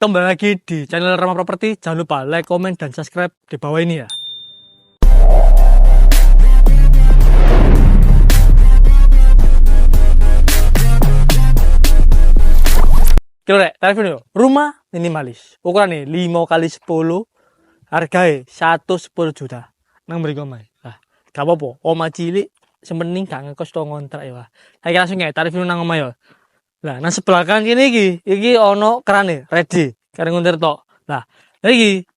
Kembali lagi di channel Rama Properti. Jangan lupa like, komen, dan subscribe di bawah ini ya. Kilo rek, tarif ini rumah minimalis. Ukuran nih 5 kali 10, harganya 110 juta. Nang beri komai. Nah, gak apa-apa. Oma cilik, sementing gak ngekos to ngontrak ya. Saya langsung ya tarif ini nang omah ya. Nah, nang sebelah kan iki ono kerane ready, kareng nguntir tok. Nah, iki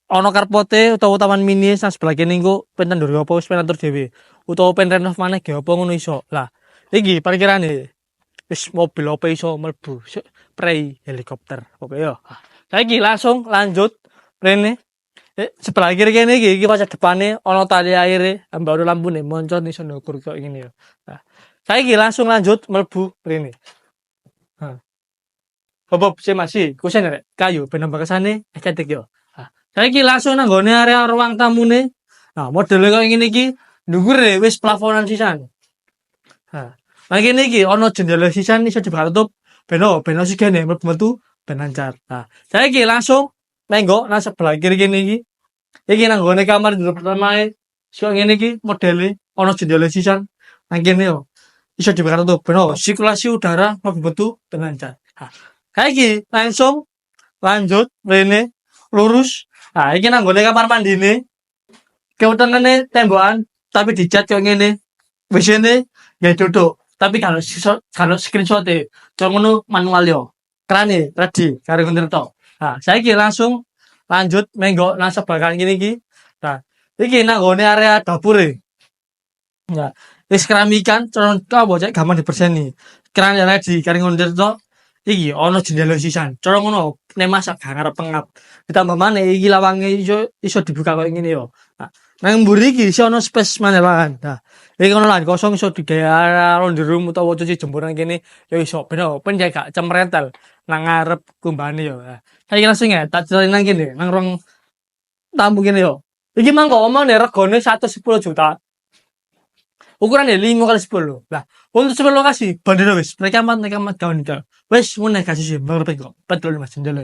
ono karpote utawa taman mini nang sebelah kene engko pengen ndur apa wis pengen atur dhewe. Utawa pengen renov maneh ge apa ngono iso. Lah, iki parkirane wis mobil apa iso mlebu. Prei helikopter. Oke yo. Saiki langsung lanjut rene. Sebelah kiri kene iki pas depane ono tali aire, ambak lampune moncon iso ndukur kok ngene yo. Nah, saiki langsung lanjut mlebu rene. Hop sih masih kusen rek kayu ben nambah kesane estetik yo. Nah, saiki langsung nang gone area ruang tamune. Nah, modele kok ngene iki ndukure wis plafonan sisan. Nah, lagi iki ono jendela sisan iso dibuka tutup ben oksigen mlebu metu ben lancar. Nah, saiki langsung menggok nang sebelah kiri kene iki. Iki nang gone kamar dulu pertamae kok ngene iki modele ono jendela sisan. Nang kene yo iso dibuka tutup ben sirkulasi udara mlebu metu ben lancar. Nah, saiki langsung lanjut rene lurus. Nah, iki nang gone kamar mandine. Kewetengane tembokan tapi dicat kok ngene. WC-ne ya duduk, tapi kalau screenshot e, ngono manual yo. Kerane ready karo nguntir tok. Nah, saiki langsung lanjut menggok nang sebelah kene iki. Nah, iki nang gone area dapure. Ya, wis keramikan contoh bocah gampang diberseni. Kerane ready karo nguntir tok. Iki ono jendela sisan. Cara ngono, nek masak gak ngarep pengap. Ditambah maneh iki lawange iso dibuka koyo ngene yo. Nah, nang mburi iki iso ono space maneh lawan. Nah, iki ono lahan kosong iso digawe laundry room utawa cuci jemur nang kene yo iso. Ben gak cemretel nang ngarep kumbane yo. Nah, saiki langsung ya tak ceritain nang kene, nang rong tamu kene yo. Iki mangko omone regane 110 juta. Ukurannya 5 kali 10. Lah, untuk sebuah lokasi, bandara wis, mereka amat kawan itu. Wis, mulai kasih sih, baru kok. Betul mas, jendela.